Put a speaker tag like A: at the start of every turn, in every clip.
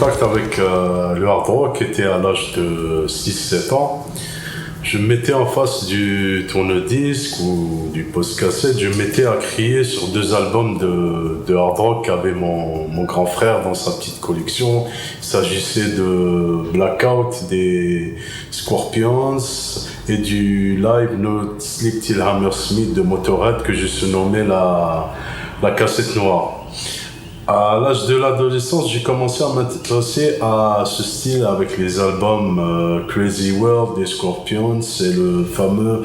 A: contact avec le hard rock était à l'âge de 6-7 ans. Je me mettais en face du tourne-disque ou du post-cassette, je me mettais à crier sur 2 albums de hard rock qu'avait mon grand frère dans sa petite collection. Il s'agissait de Blackout des Scorpions et du Live No Sleep Till Hammersmith de Motorhead que je surnommais la cassette noire. À l'âge de l'adolescence, j'ai commencé à m'intéresser à ce style avec les albums Crazy World des Scorpions et le fameux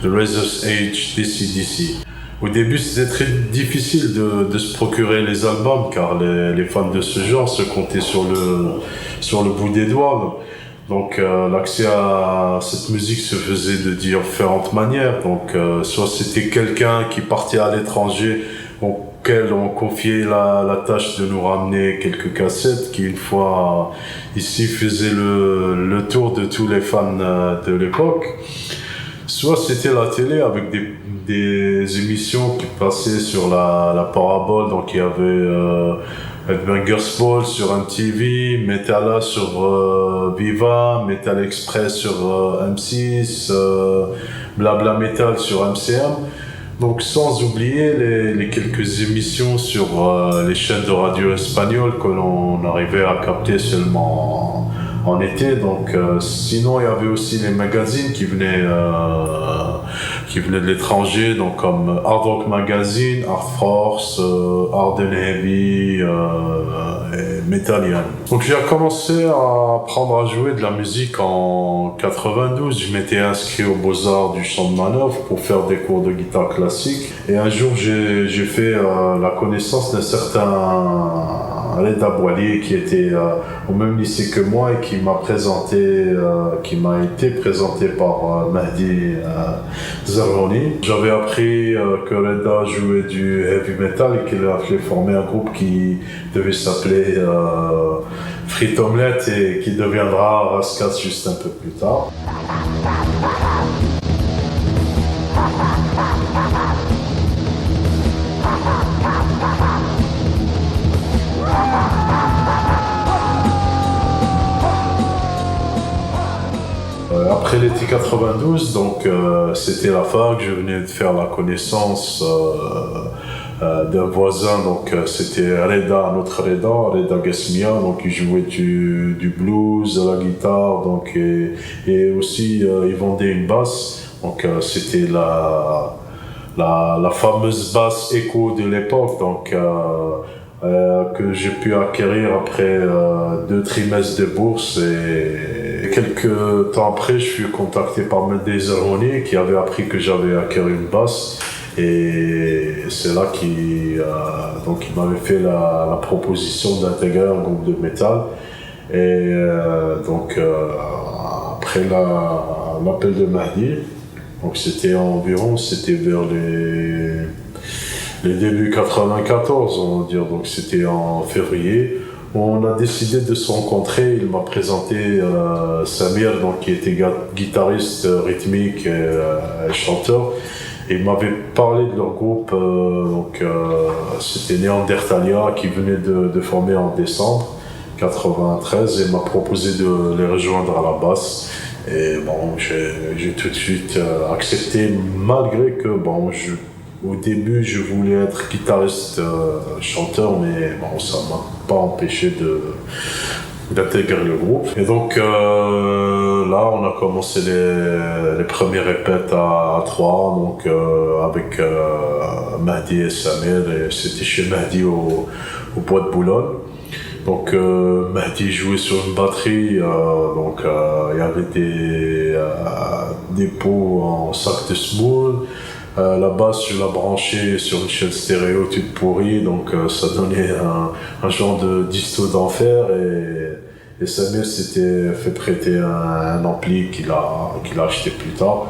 A: The Razor's Edge d'ACDC. Au début, c'était très difficile de se procurer les albums car les fans de ce genre se comptaient sur le bout des doigts. Donc l'accès à cette musique se faisait de différentes manières. Donc soit c'était quelqu'un qui partait à l'étranger auquel on confiait la tâche de nous ramener quelques cassettes qui, une fois ici, faisaient le tour de tous les fans de l'époque. Soit c'était la télé avec des émissions qui passaient sur la parabole, donc il y avait Headbangers Ball sur MTV, Metalla sur Viva, Metal Express sur M6, Blabla Metal sur MCM. Donc sans oublier les quelques émissions sur les chaînes de radio espagnoles que l'on arrivait à capter seulement en été. Donc sinon il y avait aussi les magazines qui venaient de l'étranger, donc comme Hard Rock Magazine, Hard Force, Hard and Heavy et Metallian. Donc j'ai commencé à apprendre à jouer de la musique en 92. Je m'étais inscrit aux Beaux-Arts du Champ de Manœuvre pour faire des cours de guitare classique. Et un jour j'ai fait la connaissance d'un certain Reda Boilier qui était au même lycée que moi et qui m'a été présenté par Mahdi Zarroni. J'avais appris que Reda jouait du heavy metal et qu'il avait formé un groupe qui devait s'appeler Frites Omelette et qui deviendra Rascas juste un peu plus tard. Après l'été 92, donc c'était la fac, je venais de faire la connaissance d'un voisin, donc c'était Reda, notre Reda Gasmia, donc il jouait du blues, à la guitare, donc et aussi il vendait une basse, donc c'était la fameuse basse Echo de l'époque, donc que j'ai pu acquérir après 2 trimestres de bourse et quelques temps après je suis contacté par Mahdi Zarroni qui avait appris que j'avais acquis une basse et c'est là qu'il m'avait fait la proposition d'intégrer un groupe de métal et après l'appel de Mahdi, donc c'était vers les débuts 94, on va dire, donc c'était en février. On a décidé de se rencontrer. Il m'a présenté Samir, donc, qui était guitariste rythmique et chanteur. Et il m'avait parlé de leur groupe, c'était Néandertalia qui venait de former en décembre 93 et m'a proposé de les rejoindre à la basse. Et bon, j'ai tout de suite accepté, malgré que au début, je voulais être guitariste, chanteur, mais bon, ça m'a pas empêché d'intégrer le groupe. Et donc là, on a commencé les premières répètes à 3, donc avec Mahdi et Samir, et c'était chez Mahdi au Bois de Boulogne. Donc Mahdi jouait sur une batterie, il y avait des pots en sac de semoule. La basse, je la branchais sur une chaîne stéréo toute pourrie, donc ça donnait un genre de disto d'enfer et Samir s'était fait prêter un ampli qu'il a acheté plus tard.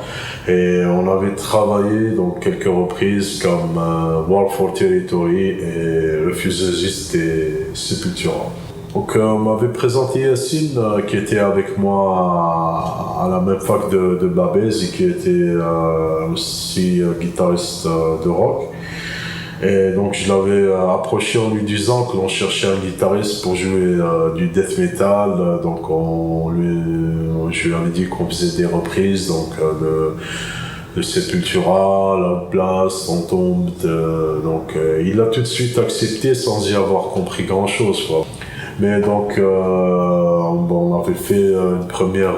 A: Et on avait travaillé donc quelques reprises comme War for Territory et Refusers et Sepultura. Donc on m'avait présenté Yacine qui était avec moi à la même fac de Babès et qui était aussi guitariste de rock. Et donc je l'avais approché en lui disant que l'on cherchait un guitariste pour jouer du death metal. Donc je lui avais dit qu'on faisait des reprises de Sepultura, Loud Blast, Entombed. Donc il a tout de suite accepté sans y avoir compris grand-chose, quoi. Mais donc on avait fait une première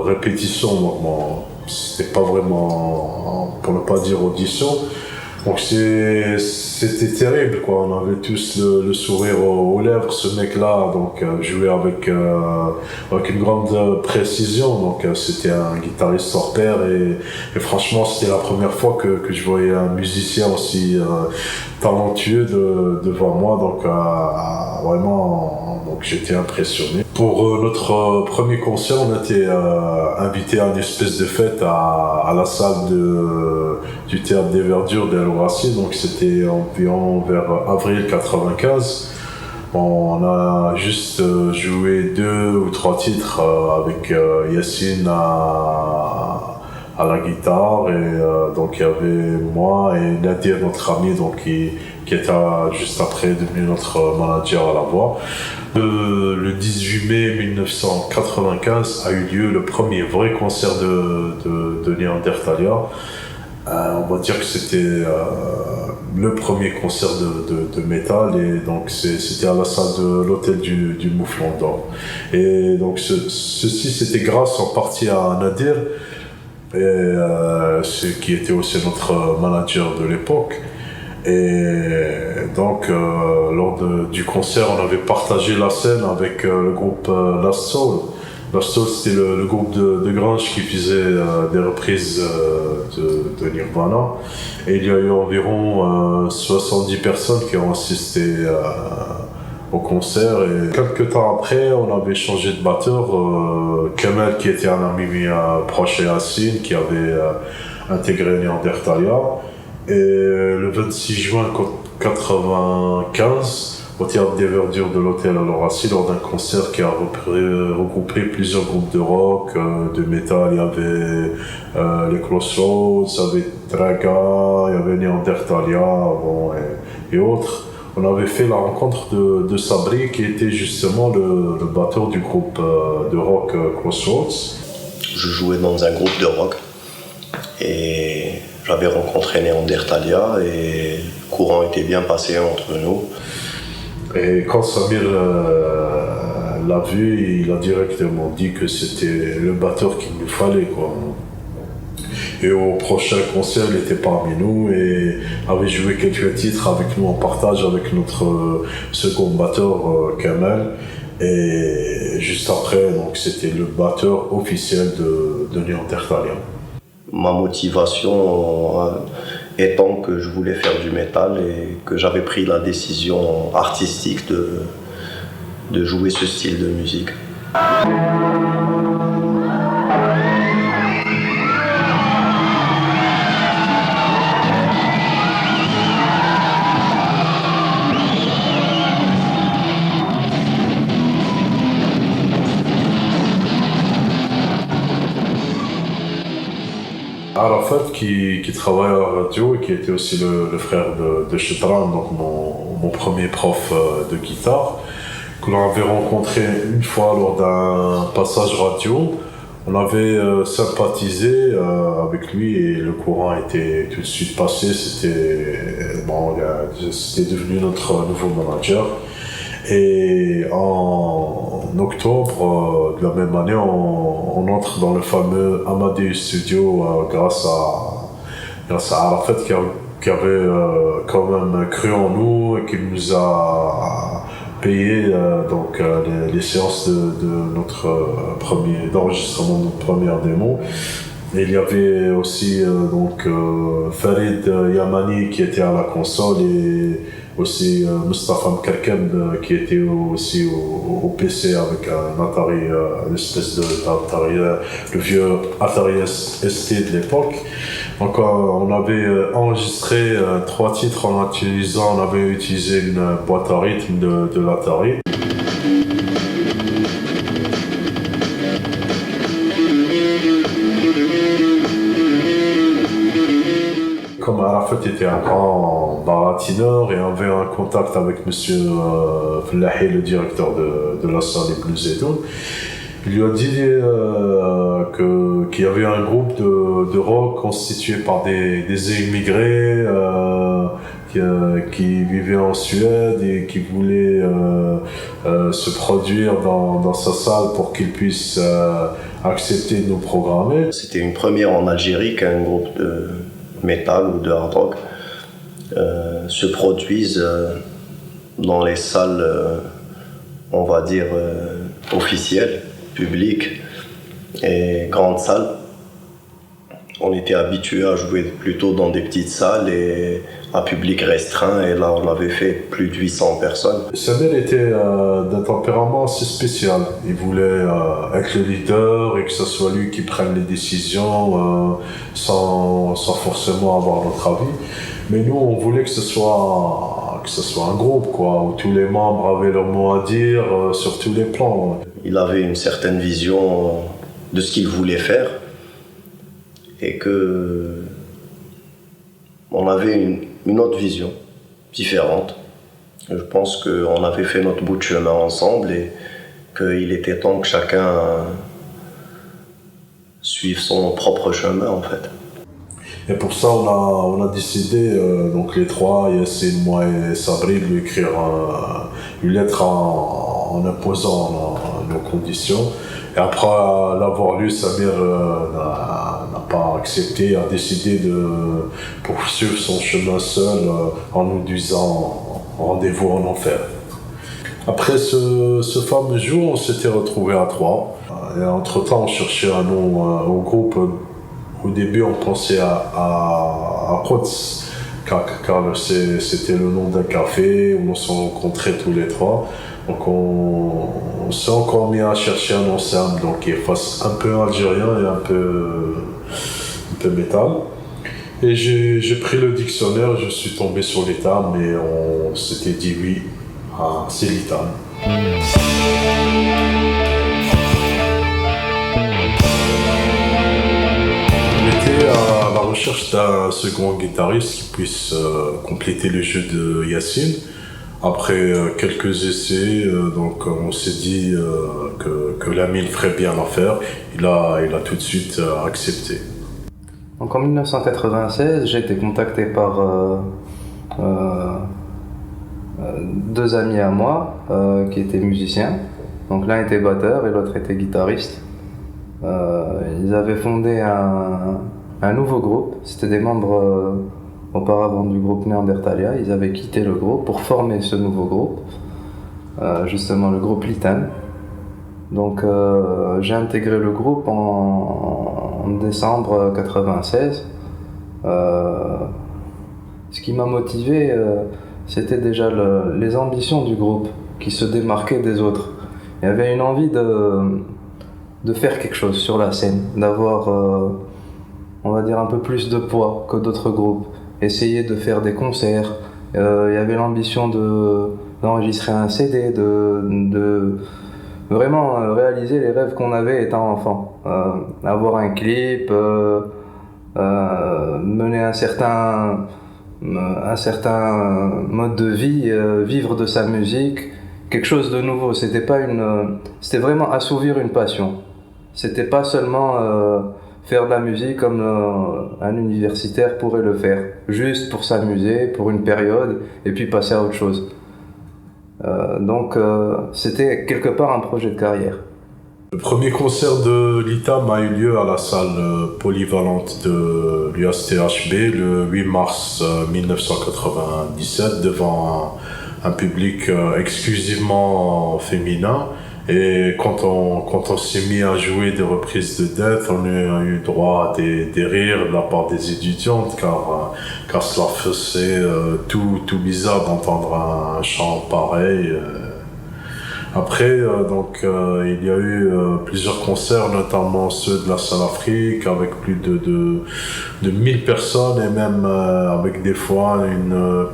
A: répétition. Donc bon, c'était pas vraiment, pour ne pas dire audition. Donc c'était terrible, quoi. On avait tous le sourire aux lèvres. Ce mec-là donc jouait avec une grande précision. Donc c'était un guitariste hors pair et franchement c'était la première fois que je voyais un musicien aussi talentueux devant moi. Donc vraiment, donc j'étais impressionné. Pour notre premier concert, on était invité à une espèce de fête à la salle du théâtre des Verdures d'El Horaci. Donc c'était environ vers avril 95. On a juste joué 2 ou 3 titres avec Yassine à la guitare et donc il y avait moi et Nadir, notre ami, donc qui était juste après devenu notre manager à la voix. Le 18 mai 1995 a eu lieu le premier vrai concert de Néandertalia. On va dire que c'était le premier concert de métal et donc c'était à la salle de l'hôtel du Mouflon d'Or. Et donc ceci c'était grâce en partie à Nadir, qui était aussi notre manager de l'époque. Et donc lors du concert on avait partagé la scène avec le groupe Last Soul. Last Soul c'était le groupe de grunge qui faisait des reprises de Nirvana et il y a eu environ 70 personnes qui ont assisté au concert et quelques temps après on avait changé de batteur. Kamel qui était un ami proche et Yassine qui avait intégré Néandertalia. Et le 26 juin 1995, au théâtre des Verdures de l'hôtel Al Horaci, lors d'un concert qui a regroupé plusieurs groupes de rock, de métal, il y avait les Crossroads, il y avait Traga, il y avait Néandertalia, bon, et autres. On avait fait la rencontre de Sabri qui était justement le batteur du groupe de rock Crossroads.
B: Je jouais dans un groupe de rock et j'avais rencontré Néandertalia et le courant était bien passé entre nous.
A: Et quand Samir l'a vu, il a directement dit que c'était le batteur qu'il nous fallait, quoi. Et au prochain concert, il était parmi nous et avait joué quelques titres avec nous en partage avec notre second batteur, Kamel. Et juste après, donc, c'était le batteur officiel de Néandertalia.
B: Ma motivation étant que je voulais faire du métal et que j'avais pris la décision artistique de jouer ce style de musique.
A: Arafat qui travaille à la radio et qui était aussi le frère de Chitran, donc mon premier prof de guitare, que l'on avait rencontré une fois lors d'un passage radio. On avait sympathisé avec lui et le courant était tout de suite passé. C'était devenu notre nouveau manager. Et en octobre de la même année, on entre dans le fameux Amadeus Studio grâce à Arafat qui avait quand même cru en nous et qui nous a payé les séances d'enregistrement de notre première démo. Et il y avait aussi Farid Yamani qui était à la console et aussi Mustafa Mkarkab qui était aussi au PC avec un Atari, une espèce d'Atari, le vieux Atari ST de l'époque. Donc on avait enregistré 3 titres on avait utilisé une boîte à rythme de l'Atari. Comme Arafat fait, était un grand baratineur et avait un contact avec monsieur Flahi, le directeur de la salle des Blues et tout. Il lui a dit qu'il y avait un groupe de rock constitué par des immigrés qui vivaient en Suède et qui voulaient se produire dans sa salle pour qu'ils puissent accepter de nous programmer.
B: C'était une première en Algérie qu'un groupe de metal ou de hard rock se produise dans les salles, on va dire, officielles, publiques et grandes salles. On était habitué à jouer plutôt dans des petites salles et à public restreint, et là on avait fait plus de 800 personnes.
A: Samir était d'un tempérament assez spécial. Il voulait être le leader et que ce soit lui qui prenne les décisions sans forcément avoir notre avis. Mais nous, on voulait que ce soit un groupe, quoi, où tous les membres avaient leur mot à dire sur tous les plans.
B: Il avait une certaine vision de ce qu'il voulait faire et que on avait une autre vision, différente. Je pense qu'on avait fait notre bout de chemin ensemble et qu'il était temps que chacun suive son propre chemin, en fait.
A: Et pour ça, on a décidé, donc les trois, Yassine, moi et Sabri, de lui écrire une lettre en imposant nos conditions. Et après l'avoir lu, Samir n'a pas accepté, a décidé de poursuivre son chemin seul en nous disant rendez-vous en enfer. Après ce fameux jour, on s'était retrouvés à trois. Et entre-temps, on cherchait un nom au groupe. Au début, on pensait à Quds, car c'était le nom d'un café où on se rencontrait tous les trois. Donc on s'est encore mis à chercher un ensemble, donc qui fasse un peu algérien et un peu métal. Et j'ai pris le dictionnaire, je suis tombé sur l'Itam et on s'était dit oui, c'est l'Itam. À la recherche d'un second guitariste qui puisse compléter le jeu de Yassine. Après quelques essais, donc on s'est dit que l'ami ferait bien l'affaire. Il a tout de suite accepté.
C: Donc en 1996, j'ai été contacté par deux amis à moi qui étaient musiciens. Donc l'un était batteur et l'autre était guitariste. Ils avaient fondé un nouveau groupe. C'était des membres auparavant du groupe Néandertalia. Ils avaient quitté le groupe pour former ce nouveau groupe, justement le groupe Litan. Donc j'ai intégré le groupe en décembre 96. Ce qui m'a motivé, c'était déjà les ambitions du groupe qui se démarquaient des autres. Il y avait une envie de faire quelque chose sur la scène, d'avoir, on va dire, un peu plus de poids que d'autres groupes, essayer de faire des concerts. Il y avait l'ambition d'enregistrer un CD, de vraiment réaliser les rêves qu'on avait étant enfant. Avoir un clip, mener un certain mode de vie, vivre de sa musique, quelque chose de nouveau. C'était vraiment assouvir une passion. C'était pas seulement faire de la musique comme un universitaire pourrait le faire, juste pour s'amuser, pour une période, et puis passer à autre chose. Donc c'était quelque part un projet de carrière.
A: Le premier concert de l'ITAM a eu lieu à la salle polyvalente de l'USTHB le 8 mars 1997 devant un public exclusivement féminin. Et quand on s'est mis à jouer des reprises de Death, on a eu droit à des rires de la part des étudiantes, car cela faisait tout bizarre d'entendre un chant pareil. Après, il y a eu plusieurs concerts, notamment ceux de la salle Afrique, avec plus de 1000 personnes et même avec des fois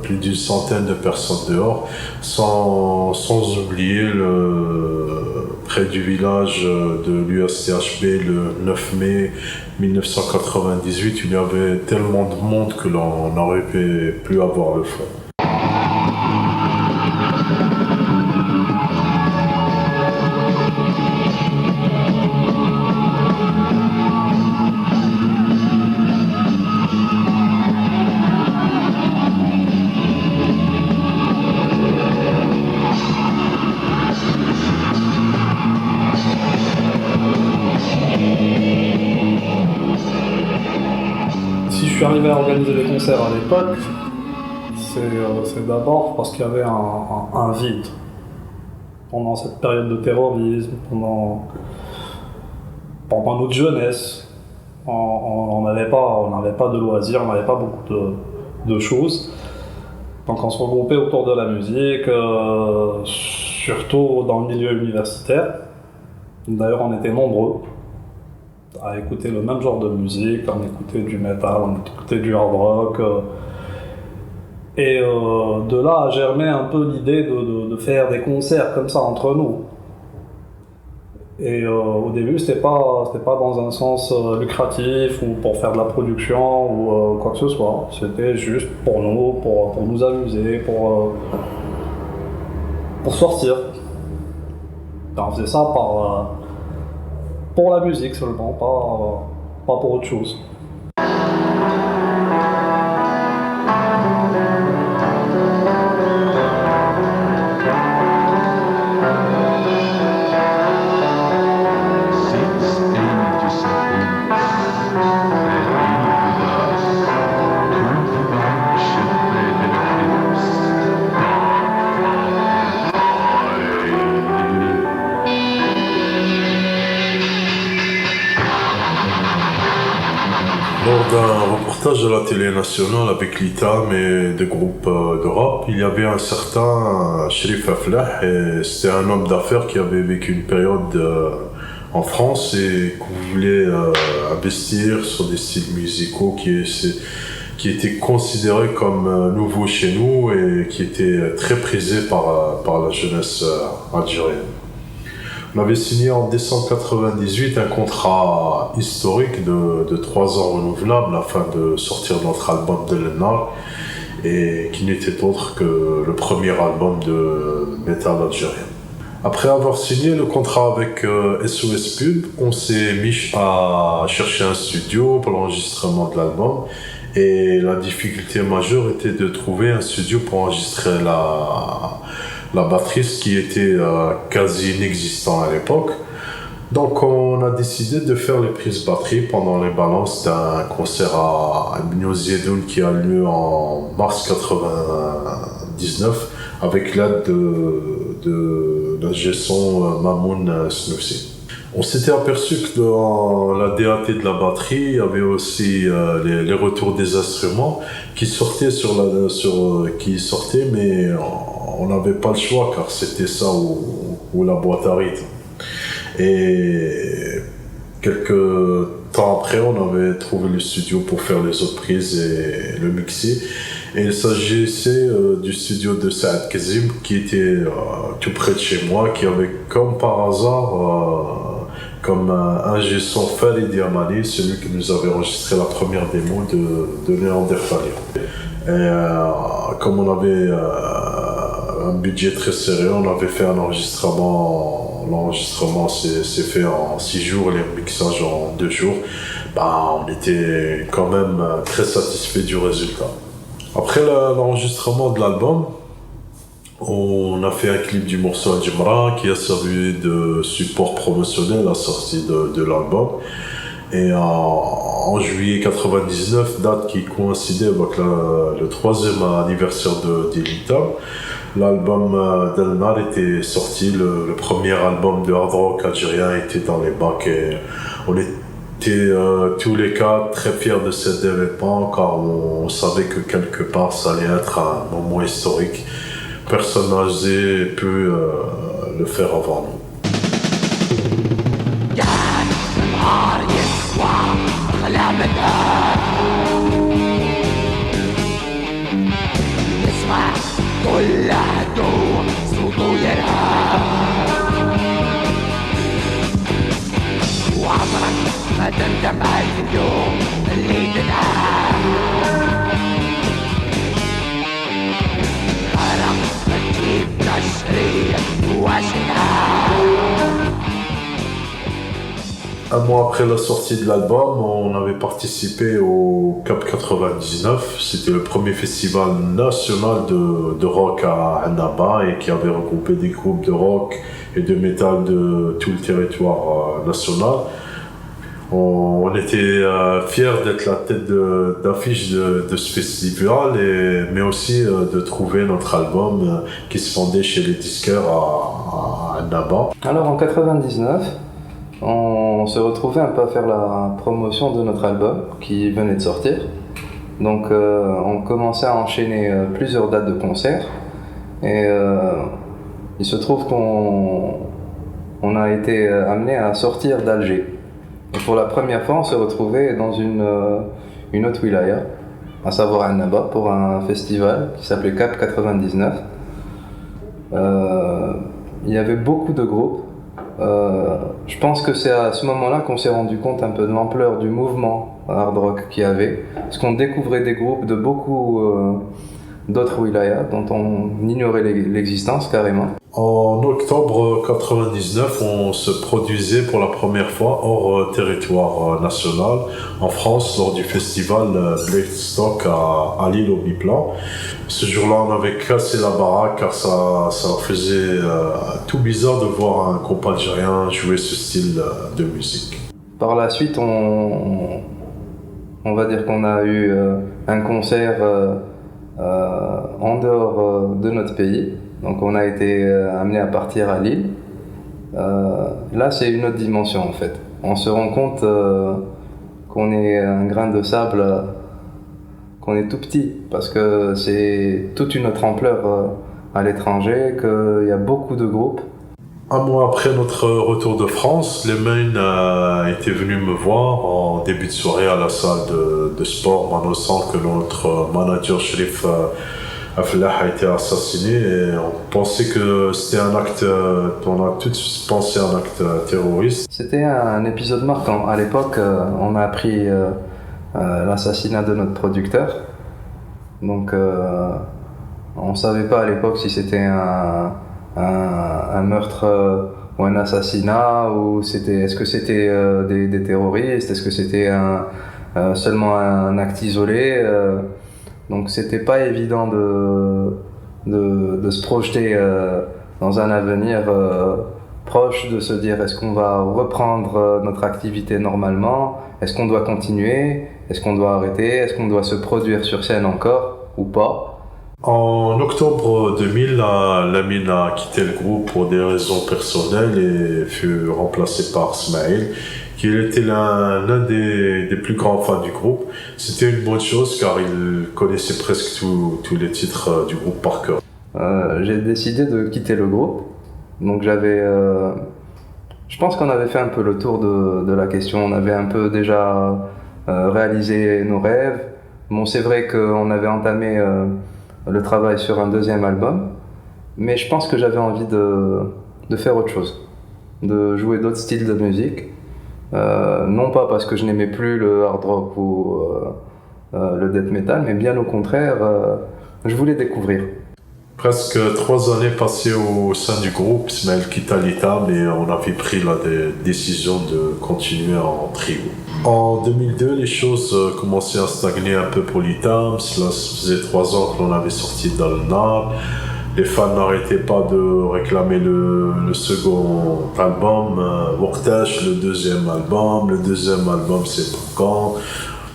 A: plus d'une centaine de personnes dehors, sans oublier près du village de l'USCHB le 9 mai 1998. Il y avait tellement de monde que l'on n'arrivait plus à voir le fond.
D: Si je suis arrivé à organiser les concerts à l'époque, c'est d'abord parce qu'il y avait un vide. Pendant cette période de terrorisme, pendant notre jeunesse, on n'avait pas de loisirs, on n'avait pas beaucoup de choses. Donc on se regroupait autour de la musique, surtout dans le milieu universitaire. D'ailleurs, on était nombreux à écouter le même genre de musique, on écoutait du metal, on écoutait du hard rock. Et de là a germé un peu l'idée de faire des concerts comme ça entre nous. Et au début, c'était pas dans un sens lucratif ou pour faire de la production ou quoi que ce soit. C'était juste pour nous, pour nous amuser, pour sortir. Et on faisait ça pour la musique seulement, pas pour autre chose.
A: Lors d'un reportage à la télé nationale avec l'ITAM et des groupes de rap, il y avait un certain Cherif Aflah, et c'était un homme d'affaires qui avait vécu une période en France et qui voulait investir sur des styles musicaux qui étaient considérés comme nouveaux chez nous et qui étaient très prisés par la jeunesse algérienne. On avait signé en décembre 1998 un contrat historique de 3 ans renouvelable afin de sortir notre album de l'Ennar, et qui n'était autre que le premier album de métal algérien. Après avoir signé le contrat avec SOS Pub, on s'est mis à chercher un studio pour l'enregistrement de l'album, et la difficulté majeure était de trouver un studio pour enregistrer la batterie, ce qui était quasi inexistant à l'époque. Donc on a décidé de faire les prises batterie pendant les balances d'un concert à Ibn Ziedoun qui a lieu en mars 1999 avec l'aide de l'ingé son Mamoun Snoussi. On s'était aperçu que dans la DAT de la batterie, il y avait aussi les retours des instruments qui sortaient mais on n'avait pas le choix car c'était ça ou la boîte à rythme. Et quelques temps après, on avait trouvé le studio pour faire les autres prises et le mixer. Et il s'agissait du studio de Saad Kazim qui était tout près de chez moi, qui avait comme par hasard comme ingé son Farid Yamani, celui qui nous avait enregistré la première démo de Néandertalia. Et comme on avait un budget très serré, on avait fait un enregistrement. L'enregistrement s'est fait en 6 jours, les mixages en 2 jours. On était quand même très satisfait du résultat. Après l'enregistrement de l'album, on a fait un clip du morceau Adjimra qui a servi de support promotionnel à la sortie de l'album. Et en juillet 99, date qui coïncidait avec le 3e anniversaire d'Elita, l'album d'Elnar était sorti, le premier album de hard rock algérien était dans les bacs et on était tous les cas très fiers de cet événement car on savait que quelque part ça allait être un moment historique. Personne n'a osé pu le faire avant nous.
E: ما تندم على اليوم اللي تنعاد غرق تجيب تشريح وسنعاد.
A: Un mois après la sortie de l'album, on avait participé au Cap 99. C'était le premier festival national de rock à Annaba et qui avait regroupé des groupes de rock et de métal de tout le territoire national. On était fiers d'être la tête d'affiche de ce festival, mais aussi de trouver notre album qui se vendait chez les disquaires à Annaba.
C: Alors en 99, on se retrouvait un peu à faire la promotion de notre album qui venait de sortir. Donc on commençait à enchaîner plusieurs dates de concerts et il se trouve qu'on a été amené à sortir d'Alger. Et pour la première fois, on se retrouvait dans une autre wilaya, à savoir Annaba, pour un festival qui s'appelait Cap 99. Il y avait beaucoup de groupes. Je pense que c'est à ce moment-là qu'on s'est rendu compte un peu de l'ampleur du mouvement hard rock qu'il y avait, parce qu'on découvrait des groupes de beaucoup d'autres wilayas dont on ignorait l'existence carrément.
A: En octobre 99, on se produisait pour la première fois hors territoire national en France lors du festival Blackstock à Lille au Biplan. Ce jour-là, on avait cassé la baraque car ça faisait tout bizarre de voir un groupe algérien jouer ce style de musique.
C: Par la suite, on va dire qu'on a eu un concert en dehors de notre pays. Donc on a été amené à partir à Lille. Là, c'est une autre dimension en fait. On se rend compte qu'on est un grain de sable, qu'on est tout petit, parce que c'est toute une autre ampleur à l'étranger, qu'il y a beaucoup de groupes.
A: Un mois après notre retour de France, les Mains étaient venus me voir en début de soirée à la salle de sport, m'annonçant que notre manager Sherif Aflah a été assassiné et on pensait que c'était un acte, on a tout de suite pensé à un acte terroriste.
C: C'était un épisode marquant. À l'époque, on a appris l'assassinat de notre producteur. Donc on ne savait pas à l'époque si c'était un meurtre ou un assassinat, ou est-ce que c'était des terroristes, est-ce que c'était seulement un acte isolé. Donc c'était pas évident de se projeter dans un avenir proche, de se dire est-ce qu'on va reprendre notre activité normalement, est-ce qu'on doit continuer, est-ce qu'on doit arrêter, est-ce qu'on doit se produire sur scène encore ou pas.
A: En octobre 2000, Lamine a quitté le groupe pour des raisons personnelles et fut remplacé par Smaïl, qui était l'un des plus grands fans du groupe. C'était une bonne chose car il connaissait presque tous les titres du groupe par cœur.
C: J'ai décidé de quitter le groupe. Donc je pense qu'on avait fait un peu le tour de la question. On avait un peu déjà réalisé nos rêves. Bon, c'est vrai qu'on avait entamé le travail sur un deuxième album, mais je pense que j'avais envie de faire autre chose, de jouer d'autres styles de musique. Non pas parce que je n'aimais plus le hard rock ou le death metal, mais bien au contraire, je voulais découvrir.
A: Presque 3 années passées au sein du groupe, Ismaël quitta l'Itam et on avait pris la décision de continuer en trio. En 2002, les choses commençaient à stagner un peu pour l'Itam. Cela faisait 3 ans que l'on avait sorti Dalnar. Les fans n'arrêtaient pas de réclamer le second album, Waqtash, le deuxième album, c'est pour quand.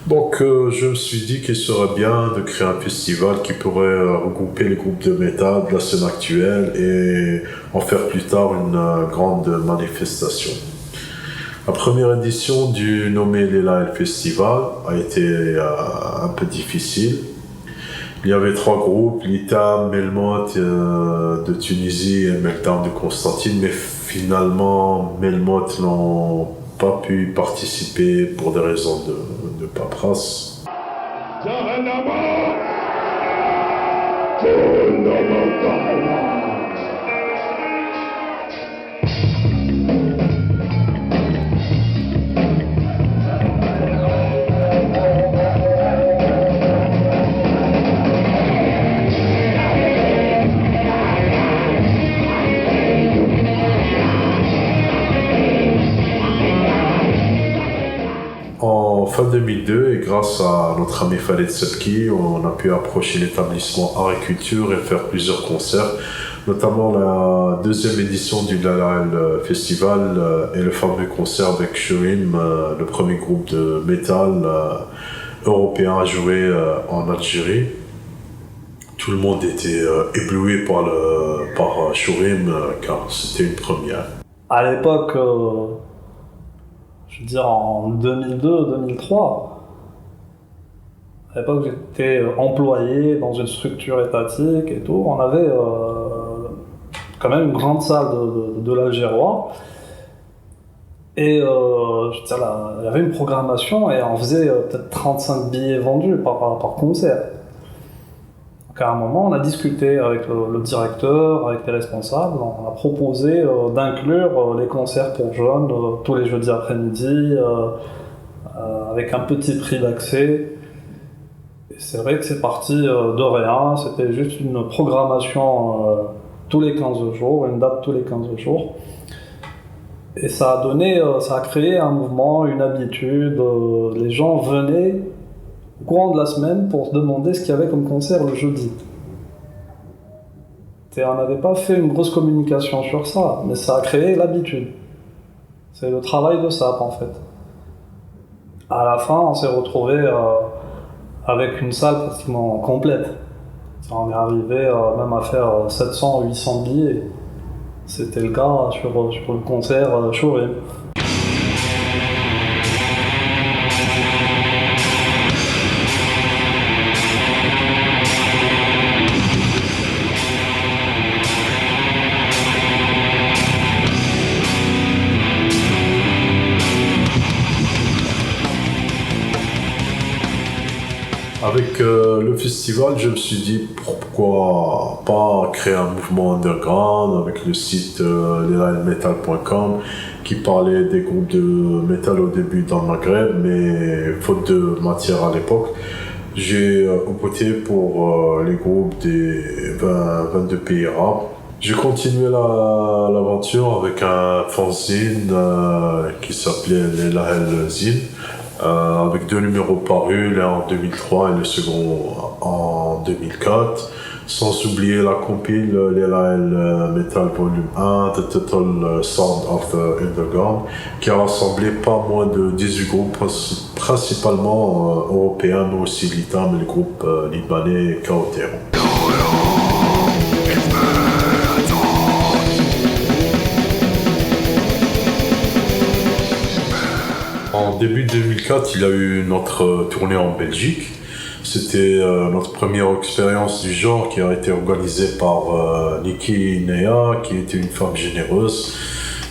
A: Donc je me suis dit qu'il serait bien de créer un festival qui pourrait regrouper les groupes de métal de la scène actuelle et en faire plus tard une grande manifestation. La première édition du nommé Leila El Festival a été un peu difficile. Il y avait 3 groupes, l'Itam, Melmoth de Tunisie et Meltdown de Constantine, mais finalement Melmoth n'ont pas pu participer pour des raisons de paperasse. En fin 2002, et grâce à notre ami Khaled Sebki, on a pu approcher l'établissement Art et Culture et faire plusieurs concerts, notamment la deuxième édition du Dalal Festival et le fameux concert avec Shurim, le premier groupe de métal européen à jouer en Algérie. Tout le monde était ébloui par Shurim, car c'était une première.
D: À l'époque, je veux dire en 2002-2003, à l'époque j'étais employé dans une structure étatique et tout, on avait quand même une grande salle de l'Algérois. Et je veux dire, là, il y avait une programmation et on faisait peut-être 35 billets vendus par concert. Donc à un moment, on a discuté avec le directeur, avec les responsables, on a proposé d'inclure les concerts pour jeunes tous les jeudis après-midi, avec un petit prix d'accès. Et c'est vrai que c'est parti de rien, c'était juste une programmation tous les 15 jours, une date tous les 15 jours. Et ça a créé un mouvement, une habitude. Les gens venaient au courant de la semaine pour se demander ce qu'il y avait comme concert le jeudi. On n'avait pas fait une grosse communication sur ça, mais ça a créé l'habitude. C'est le travail de SAP en fait. À la fin, on s'est retrouvé avec une salle pratiquement complète. On est arrivé même à faire 700-800 billets. C'était le cas sur le concert Shurim.
A: Avec le festival, je me suis dit pourquoi pas créer un mouvement underground avec le site lelaelmetal.com qui parlait des groupes de métal au début dans le Maghreb, mais faute de matière à l'époque, j'ai opté pour les groupes des 22 pays arabes. J'ai continué l'aventure avec un fanzine qui s'appelait Lelael Zine. Avec 2 numéros parus, l'un en 2003 et le second en 2004. Sans oublier la compile Lelael Metal Volume 1, The Total Sound of the Underground, qui a rassemblé pas moins de 18 groupes, principalement européens, mais aussi l'ITAM et le groupe libanais Chaotéron. En début 2004, il y a eu notre tournée en Belgique. C'était notre première expérience du genre qui a été organisée par Niki Nea, qui était une femme généreuse,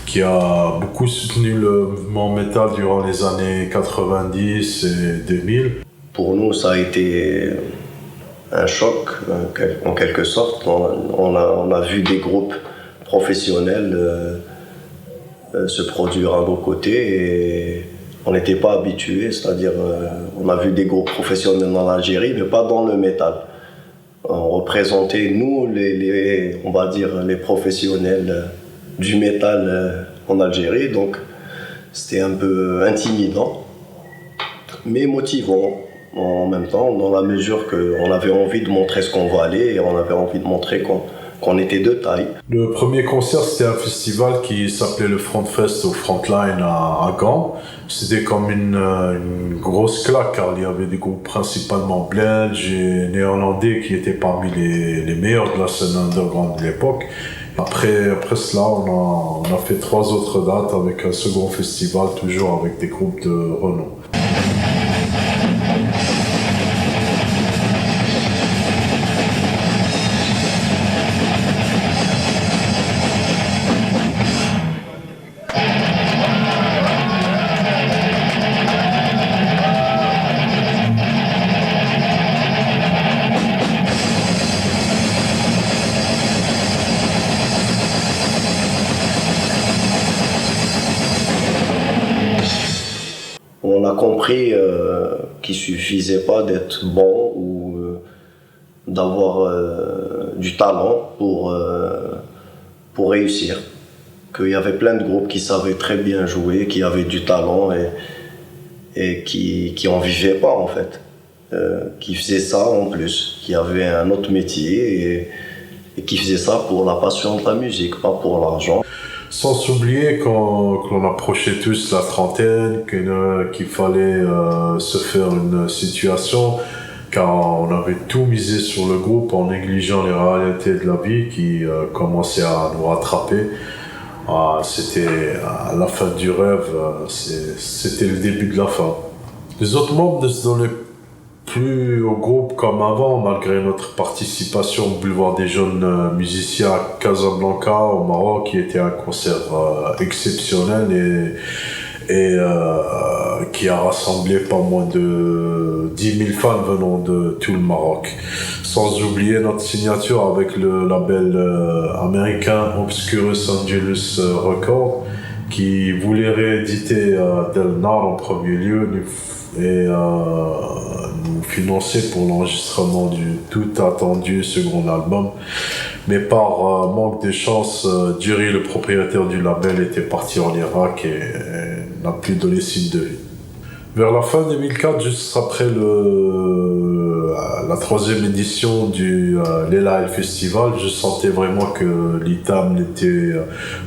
A: qui a beaucoup soutenu le mouvement métal durant les années 90 et 2000.
B: Pour nous, ça a été un choc, en quelque sorte. On a vu des groupes professionnels se produire à nos côtés et on n'était pas habitués, c'est-à-dire on a vu des groupes professionnels en Algérie, mais pas dans le métal. On représentait, nous, on va dire, les professionnels du métal en Algérie, donc c'était un peu intimidant, mais motivant en même temps, dans la mesure qu'on avait envie de montrer ce qu'on valait et on avait envie de montrer qu'on était de taille.
A: Le premier concert, c'était un festival qui s'appelait le Front Fest au Frontline à Gand. C'était comme une grosse claque, car il y avait des groupes principalement belges et néerlandais qui étaient parmi les meilleurs de la scène underground de l'époque. Après cela, on a fait 3 autres dates avec un second festival, toujours avec des groupes de renom.
B: On a compris qu'il suffisait pas d'être bon ou d'avoir du talent pour réussir. Qu'il y avait plein de groupes qui savaient très bien jouer, qui avaient du talent et qui en vivaient pas en fait, qui faisaient ça en plus, qui avaient un autre métier et qui faisaient ça pour la passion de la musique, pas pour l'argent.
A: Sans oublier qu'on approchait tous la trentaine, qu'il fallait se faire une situation, car on avait tout misé sur le groupe en négligeant les réalités de la vie qui commençaient à nous rattraper. C'était la fin du rêve, c'était le début de la fin. Les autres membres ne se donnaient plus au groupe comme avant, malgré notre participation au Boulevard des Jeunes Musiciens à Casablanca, au Maroc, qui était un concert exceptionnel et qui a rassemblé pas moins de 10 000 fans venant de tout le Maroc. Sans oublier notre signature avec le label américain Obscurus Angelus Records, qui voulait rééditer Del Nar en premier lieu et nous financer pour l'enregistrement du tout attendu second album. Mais par manque de chance, Jerry, le propriétaire du label, était parti en Irak et n'a plus donné signe de vie. Vers la fin 2004, juste après la troisième édition du Leila Festival, je sentais vraiment que l'ITAM n'était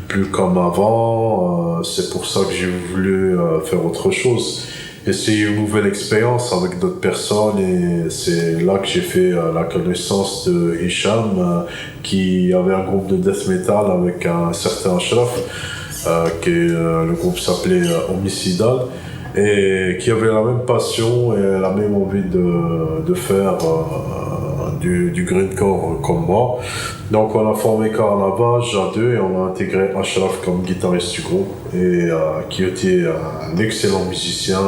A: plus comme avant. C'est pour ça que j'ai voulu faire autre chose. Essayer une nouvelle expérience avec d'autres personnes, et c'est là que j'ai fait la connaissance de Hicham, qui avait un groupe de death metal avec un certain Ashraf, le groupe s'appelait Homicidal, et qui avait la même passion et la même envie de faire du grindcore comme moi. Donc on a formé Carnavage à deux et on a intégré Ashraf comme guitariste du groupe, et qui était un excellent musicien.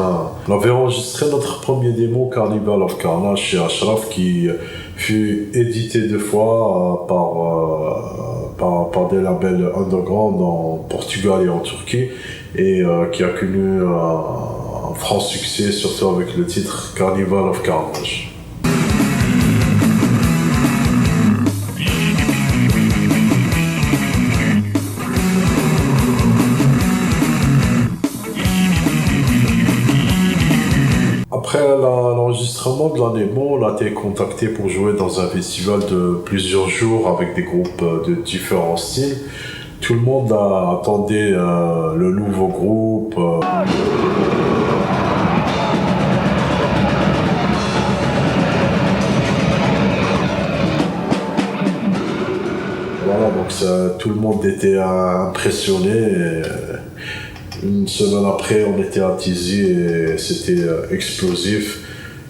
A: On avait enregistré notre premier démo Carnival of Carnage chez Ashraf, qui fut édité 2 fois par des labels underground en Portugal et en Turquie, et qui a connu un franc succès, surtout avec le titre Carnival of Carnage. Après l'enregistrement de la démo, on a été contacté pour jouer dans un festival de plusieurs jours avec des groupes de différents styles. Tout le monde attendait le nouveau groupe. Voilà, donc tout le monde était impressionné. Une semaine après, on était à Tizi et c'était explosif.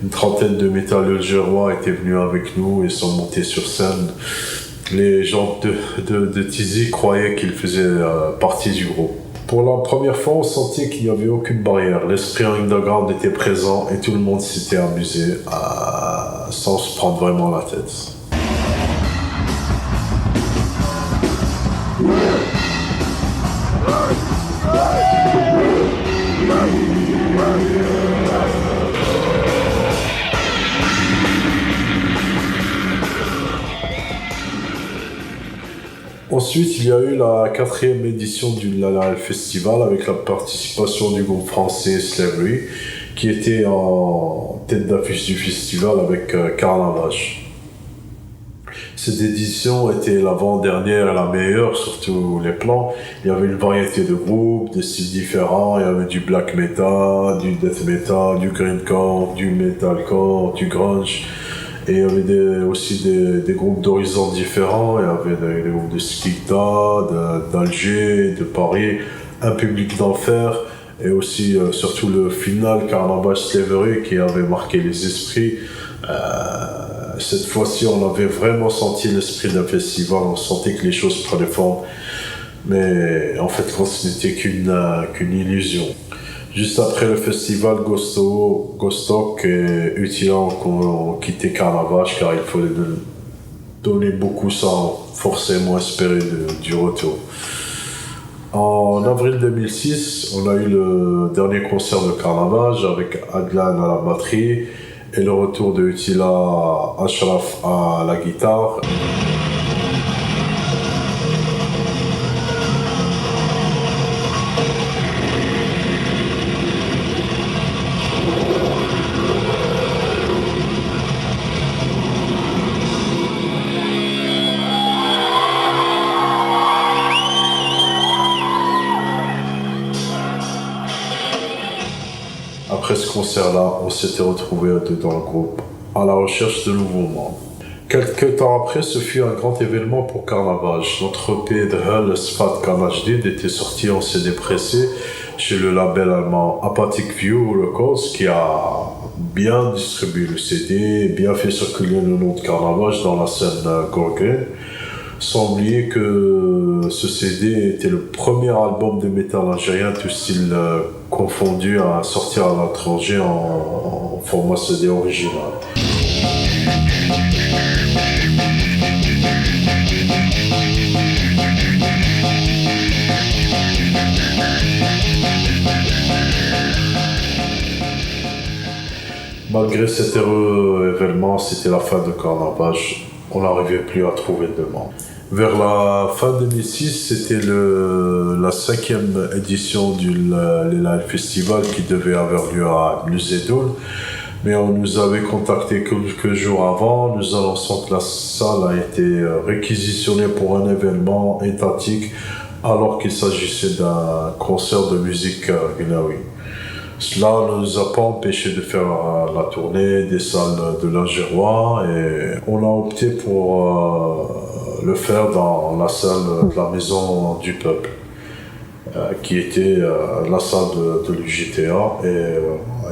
A: Une trentaine de métalleux algérois étaient venus avec nous et sont montés sur scène. Les gens de Tizi croyaient qu'ils faisaient partie du groupe. Pour la première fois, on sentait qu'il n'y avait aucune barrière. L'esprit underground était présent et tout le monde s'était amusé sans se prendre vraiment la tête. Ensuite, il y a eu la 4e édition du Lala Festival avec la participation du groupe français Slavery, qui était en tête d'affiche du festival avec Carnavage. Cette édition était l'avant-dernière et la meilleure sur tous les plans. Il y avait une variété de groupes, de styles différents. Il y avait du black metal, du death metal, du grindcore, du metalcore, du grunge. Et il y avait aussi des groupes d'horizons différents. Il y avait des groupes de Skikta, d'Alger, de Paris, un public d'enfer, et aussi surtout le final Carnavage Slavery qui avait marqué les esprits. Cette fois-ci, on avait vraiment senti l'esprit d'un festival, on sentait que les choses prenaient forme, mais en fait, ce n'était qu'une illusion. Juste après le festival, Gostok et Utilan ont quitté Carnavage car il fallait donner beaucoup sans forcément espérer du retour. En avril 2006, on a eu le dernier concert de Carnavage avec Adlan à la batterie et le retour de Utila Ashraf à la guitare. après ce concert-là, on s'était retrouvés à deux dans le groupe, à la recherche de nouveaux membres. Quelques temps après, ce fut un grand événement pour Carnavage. Notre EP de Hull, Sfat Kanajdid, était sorti en CD pressé chez le label allemand Apathic View Records, qui a bien distribué le CD, bien fait circuler le nom de Carnavage dans la scène gorgée. Sans oublier que ce CD était le premier album de métal algérien, tout style confondu, à sortir à l'étranger en format CD original. Malgré cet heureux événement, c'était la fin de Carnavage. On n'arrivait plus à trouver de membres. Vers la fin 2006, c'était la 5e édition du Live Festival qui devait avoir lieu à Musédoul. Mais on nous avait contacté quelques jours avant, nous annonçant que la salle a été réquisitionnée pour un événement étatique alors qu'il s'agissait d'un concert de musique gnawi. Cela ne nous a pas empêché de faire la tournée des salles de l'Algérois et on a opté pour le faire dans la salle de la Maison du Peuple, qui était la salle de l'UJTA et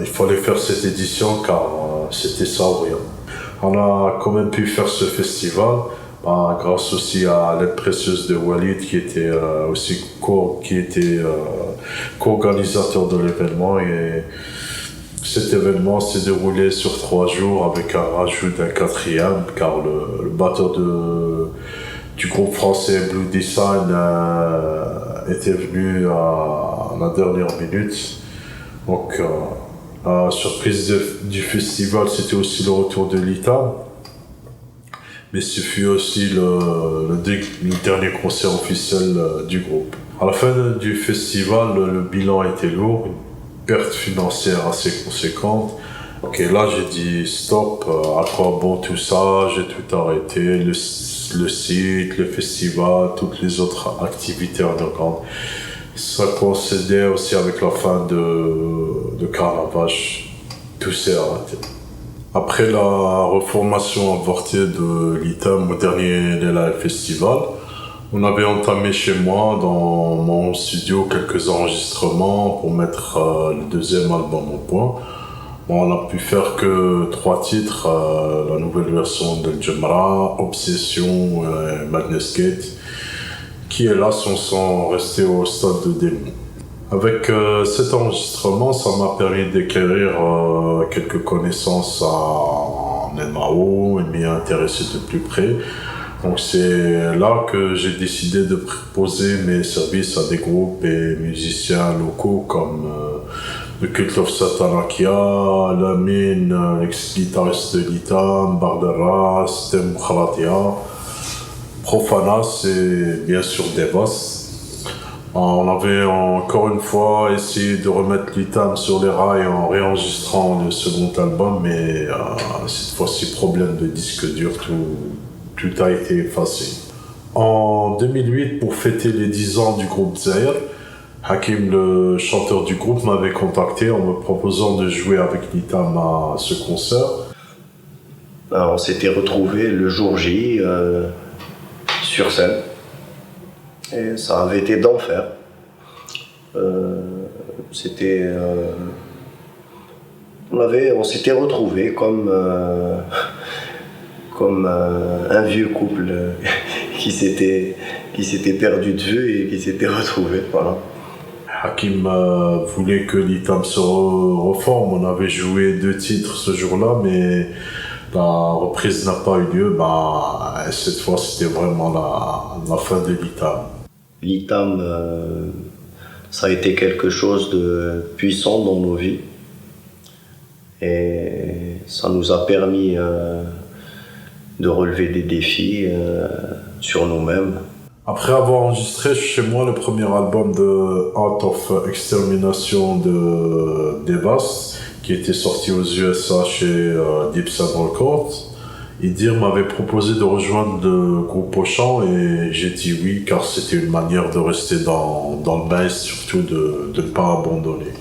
A: il fallait faire cette édition car c'était ça ou rien. On a quand même pu faire ce festival grâce aussi à l'aide précieuse de Walid qui était aussi co-organisateur de l'événement et cet événement s'est déroulé sur 3 jours avec un rajout d'un 4e car le batteur du groupe français Blue Design était venu à la dernière minute. Donc la surprise du festival, c'était aussi le retour de l'ITAM. Mais ce fut aussi le dernier concert officiel du groupe. À la fin du festival, le bilan était lourd, une perte financière assez conséquente. Ok, là j'ai dit stop, à quoi bon tout ça, j'ai tout arrêté, le site, le festival, toutes les autres activités underground. Ça coïncidait aussi avec la fin de Carnavage, tout s'est arrêté. Après la reformation avortée de l'ITAM au dernier Live Festival, on avait entamé chez moi dans mon studio quelques enregistrements pour mettre le 2e album au point. Bon, on n'a pu faire que 3 titres, la nouvelle version de Jamra, Obsession et Madness Gate, qui hélas sont restés au stade de démo. Avec cet enregistrement, ça m'a permis d'acquérir quelques connaissances en MAO et m'y intéresser de plus près. Donc c'est là que j'ai décidé de proposer mes services à des groupes et musiciens locaux comme The Cult of Satanakia, Lamine, l'ex-guitariste de l'ITAM, Bardera, Stem Khalatia, Profanas et bien sûr Devas. On avait encore une fois essayé de remettre l'ITAM sur les rails en réenregistrant le second album, mais cette fois-ci, problème de disque dur, tout a été effacé. En 2008, pour fêter les 10 ans du groupe Zahir, Hakim, le chanteur du groupe, m'avait contacté en me proposant de jouer avec l'ITAM à ce concert.
B: Alors, on s'était retrouvés le jour J sur scène. Et ça avait été d'enfer. On s'était retrouvés comme un vieux couple qui s'était perdu de vue et qui s'était retrouvé. Voilà.
A: Hakim voulait que l'ITAM se reforme. On avait joué 2 titres ce jour-là, mais la reprise n'a pas eu lieu. Cette fois, c'était vraiment la fin de l'ITAM.
B: L'ITAM, ça a été quelque chose de puissant dans nos vies et ça nous a permis de relever des défis sur nous-mêmes.
A: Après avoir enregistré chez moi le premier album de Art of Extermination de Devas, qui était sorti aux USA chez Deep Sun Records, Idir m'avait proposé de rejoindre le groupe Auchan et j'ai dit oui car c'était une manière de rester dans le bain et surtout de ne pas abandonner.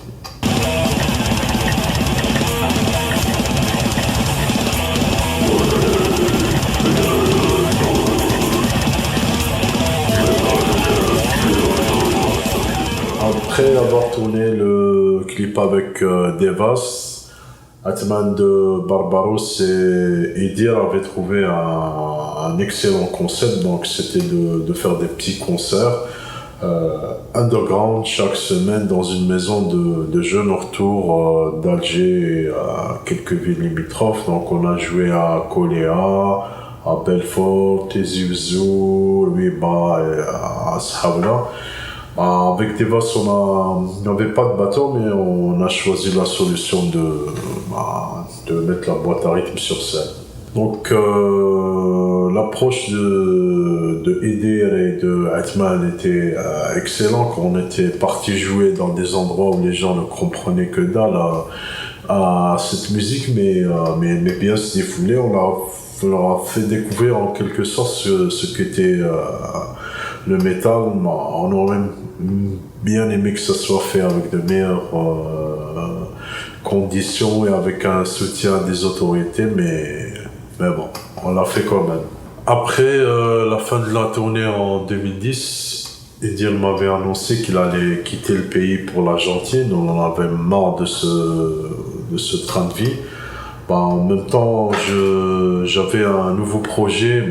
A: clip avec Devas, Atman de Barbaros et Idir avaient trouvé un excellent concept, donc c'était de faire des petits concerts underground chaque semaine dans une maison de jeunes autour d'Alger et à quelques villes limitrophes. Donc on a joué à Koléa, à Belfort, Tizi Ouzou, Louiba et à Shabla. Avec Devas, on n'avait pas de bateau, mais on a choisi la solution de mettre la boîte à rythme sur scène. Donc l'approche de Idir et de Atman était excellente quand on était parti jouer dans des endroits où les gens ne comprenaient que dalle à cette musique, mais aimait bien se défouler. On leur a fait découvrir en quelque sorte ce qu'était le métal. On aurait bien aimé que ça soit fait avec de meilleures conditions et avec un soutien des autorités, mais bon, on l'a fait quand même. Après la fin de la tournée en 2010, Idir m'avait annoncé qu'il allait quitter le pays pour l'Argentine. On en avait marre de ce train de vie. En même temps, j'avais un nouveau projet.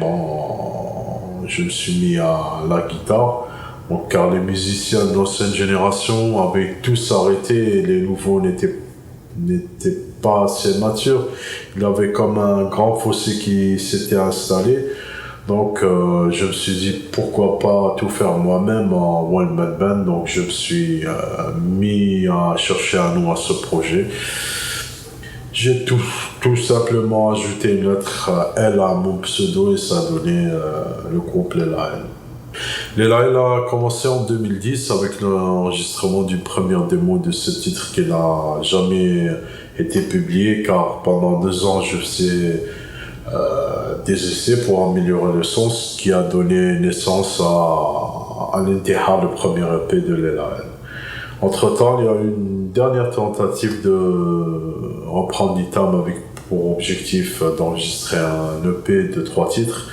A: Je me suis mis à la guitare. Donc, car les musiciens de l'ancienne génération avaient tous arrêté et les nouveaux n'étaient pas assez matures. Il y avait comme un grand fossé qui s'était installé. Donc je me suis dit pourquoi pas tout faire moi-même en one man band. Donc je me suis mis à chercher un nom à ce projet. J'ai tout simplement ajouté une lettre L à mon pseudo et ça a donné le groupe Leila L. Leila L a commencé en 2010 avec l'enregistrement du premier démo de ce titre qui n'a jamais été publié, car pendant 2 ans je faisais des essais pour améliorer le son, ce qui a donné naissance à l'Intihar, le premier EP de Leila L. Entre-temps, il y a eu une dernière tentative de reprendre Itam avec pour objectif d'enregistrer un EP de 3 titres.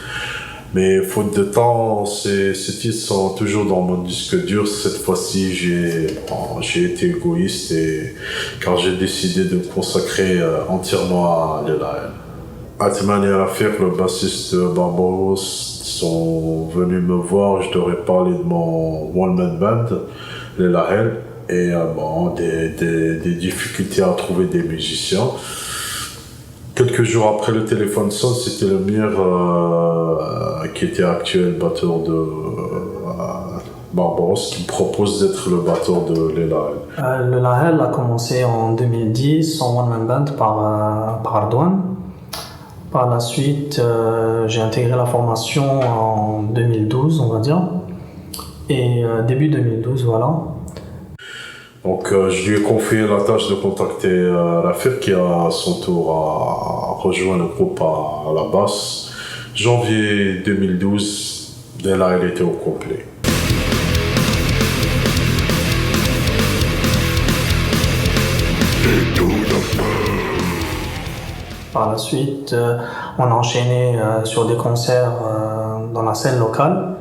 A: Mais faute de temps, ces titres sont toujours dans mon disque dur. Cette fois-ci, j'ai été égoïste car j'ai décidé de me consacrer entièrement à Leila L. Atman et Rafik, le bassiste de Barbaros, sont venus me voir. Je leur ai parlé de mon one-man band, Leila L, et des difficultés à trouver des musiciens. Quelques jours après, le téléphone sonne, c'était le Mir qui était actuel batteur de Barbaros qui me propose d'être le batteur de Leila L.
F: Leila L a commencé en 2010 en one-man band par Ardouane. Par la suite, j'ai intégré la formation en 2012, on va dire. Et début 2012, voilà.
A: Donc je lui ai confié la tâche de contacter Rafik qui à son tour a rejoint le groupe à la basse. Janvier 2012, Leila L était au complet.
F: Par la suite, on a enchaîné sur des concerts dans la scène locale.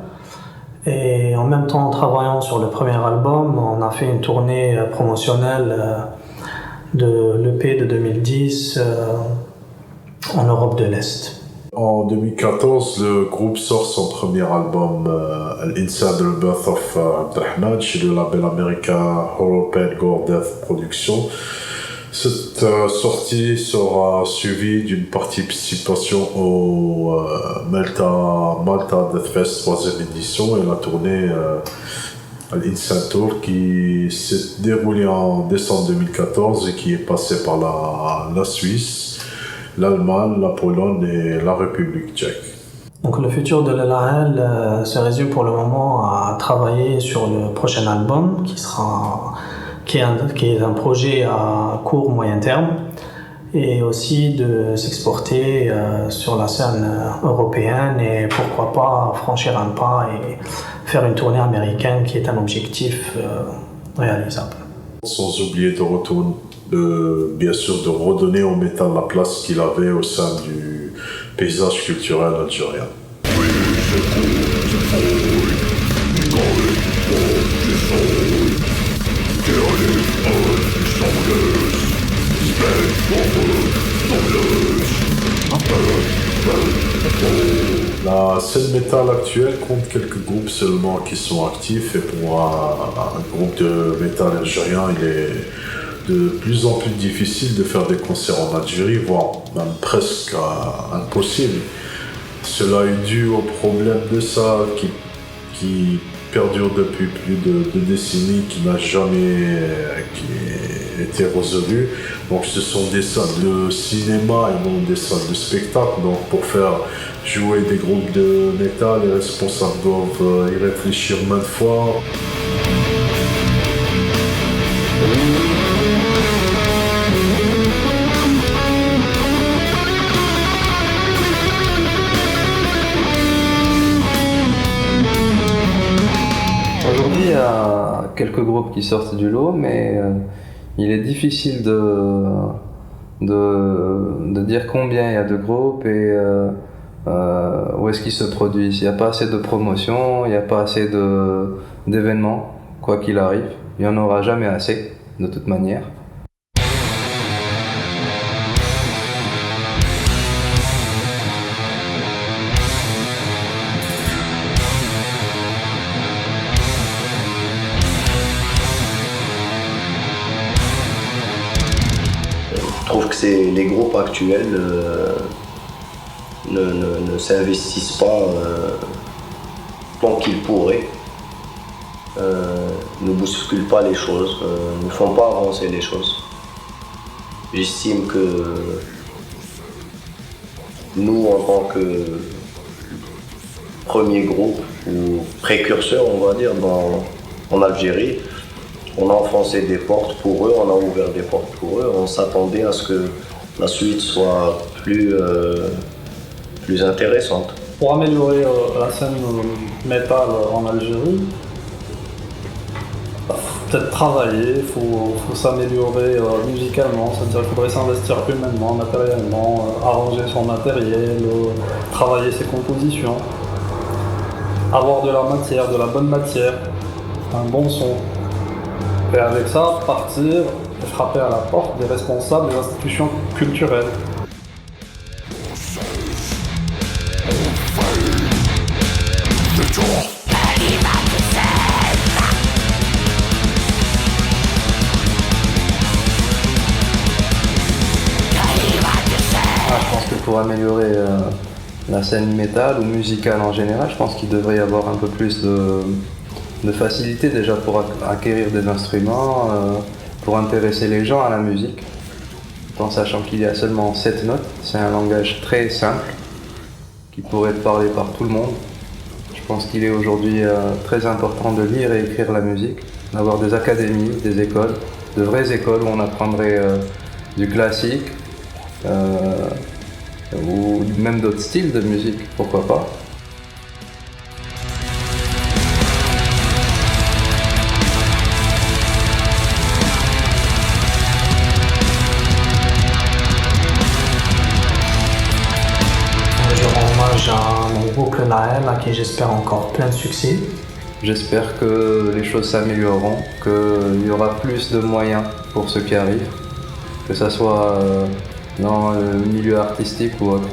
F: Et en même temps, en travaillant sur le premier album, on a fait une tournée promotionnelle de l'EP de 2010 en Europe de l'Est.
A: En 2014, le groupe sort son premier album, Inside the Birth of Abdelrahman, chez le label américain European Gore Death Productions. Cette sortie sera suivie d'une participation au Malta Death Fest 3e édition et la tournée Inside Tour qui s'est déroulée en décembre 2014 et qui est passée par la Suisse, l'Allemagne, la Pologne et la République tchèque.
F: Donc le futur de Leila L se résume pour le moment à travailler sur le prochain album qui est un projet à court moyen terme et aussi de s'exporter sur la scène européenne et pourquoi pas franchir un pas et faire une tournée américaine qui est un objectif réalisable.
A: Sans oublier bien sûr de redonner au métal la place qu'il avait au sein du paysage culturel algérien. La scène métal actuelle compte quelques groupes seulement qui sont actifs et pour un groupe de métal algérien, il est de plus en plus difficile de faire des concerts en Algérie, voire même presque impossible. Cela est dû au problème de ça qui perdure depuis plus de 2 décennies, qui n'a jamais été résolu. Donc ce sont des salles de cinéma et non des salles de spectacle. Donc pour faire jouer des groupes de métal, les responsables doivent y réfléchir maintes fois.
C: Aujourd'hui, il y a quelques groupes qui sortent du lot, mais il est difficile de dire combien il y a de groupes et où est-ce qu'ils se produisent. Il n'y a pas assez de promotion, il n'y a pas assez d'événements, quoi qu'il arrive. Il n'y en aura jamais assez, de toute manière.
B: Je trouve que les groupes actuels ne s'investissent pas tant qu'ils pourraient, ne bousculent pas les choses, ne font pas avancer les choses. J'estime que nous, en tant que premier groupe ou précurseur, on va dire, en Algérie, on a enfoncé des portes pour eux, on a ouvert des portes pour eux, on s'attendait à ce que la suite soit plus intéressante.
D: Pour améliorer la scène métal en Algérie, peut-être travailler, il faut s'améliorer musicalement, c'est-à-dire qu'il faudrait s'investir humainement, matériellement, arranger son matériel, travailler ses compositions, avoir de la matière, de la bonne matière, un bon son. Et avec ça, partir et frapper à la porte des responsables des institutions culturelles.
C: Je pense que pour améliorer la scène métal ou musicale en général, je pense qu'il devrait y avoir un peu plus de facilité déjà pour acquérir des instruments, pour intéresser les gens à la musique, tout en sachant qu'il y a seulement 7 notes. C'est un langage très simple qui pourrait être parlé par tout le monde. Je pense qu'il est aujourd'hui très important de lire et écrire la musique, d'avoir des académies, des écoles, de vraies écoles où on apprendrait du classique ou même d'autres styles de musique, pourquoi pas.
F: À mon groupe Le Naël, à qui j'espère encore plein de succès.
C: J'espère que les choses s'amélioreront, qu'il y aura plus de moyens pour ceux qui arrivent, que ça soit dans le milieu artistique ou autre.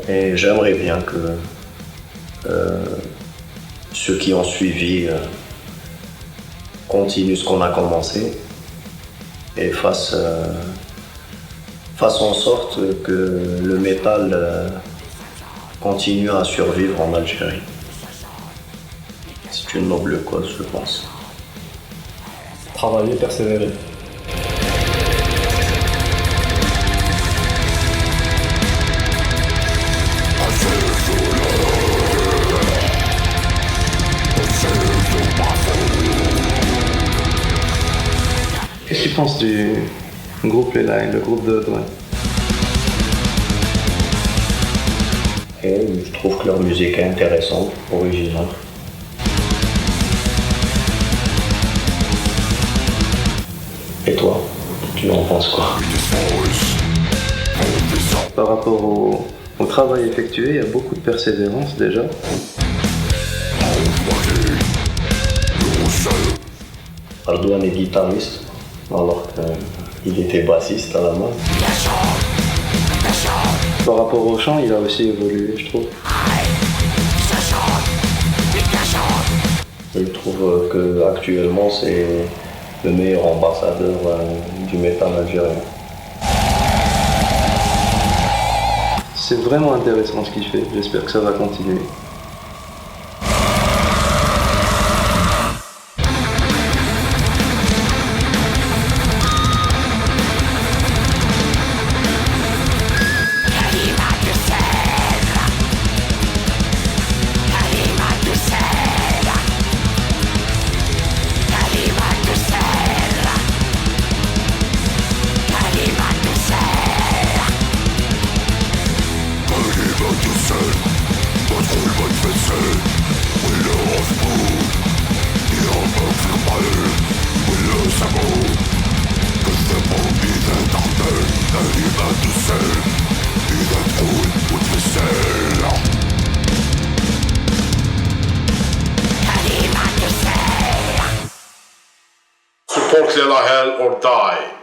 B: Et j'aimerais bien que ceux qui ont suivi continuent ce qu'on a commencé et fassent en sorte que le métal continue à survivre en Algérie. C'est une noble cause, je pense.
D: Travailler, persévérer.
C: Qu'est-ce que tu penses du groupe Les Lines, le groupe de Audouin?
B: Et je trouve que leur musique est intéressante, originale. Et toi, tu en penses quoi?
C: Par rapport au travail effectué, il y a beaucoup de persévérance déjà.
B: Ardouane est guitariste, alors que Il était bassiste à la base.
C: Par rapport au chant, il a aussi évolué, je trouve.
B: Je trouve qu'actuellement, c'est le meilleur ambassadeur du métal algérien.
C: C'est vraiment intéressant ce qu'il fait, j'espère que ça va continuer.
A: Support Lela Hell or die.